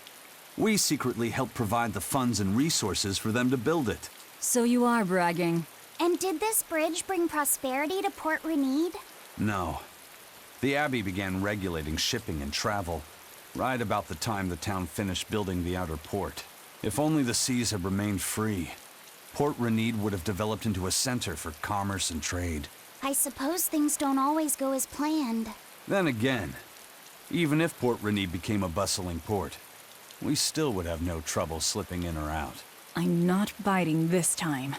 H: We secretly helped provide the funds and resources for them to build it.
C: So you are bragging.
B: And did this bridge bring prosperity to Port Renede?
H: No. The Abbey began regulating shipping and travel, right about the time the town finished building the outer port. If only the seas had remained free, Port Renede would have developed into a center for commerce and trade.
B: I suppose things don't always go as planned.
H: Then again, even if Port Renede became a bustling port, we still would have no trouble slipping in or out.
C: I'm not biting this time.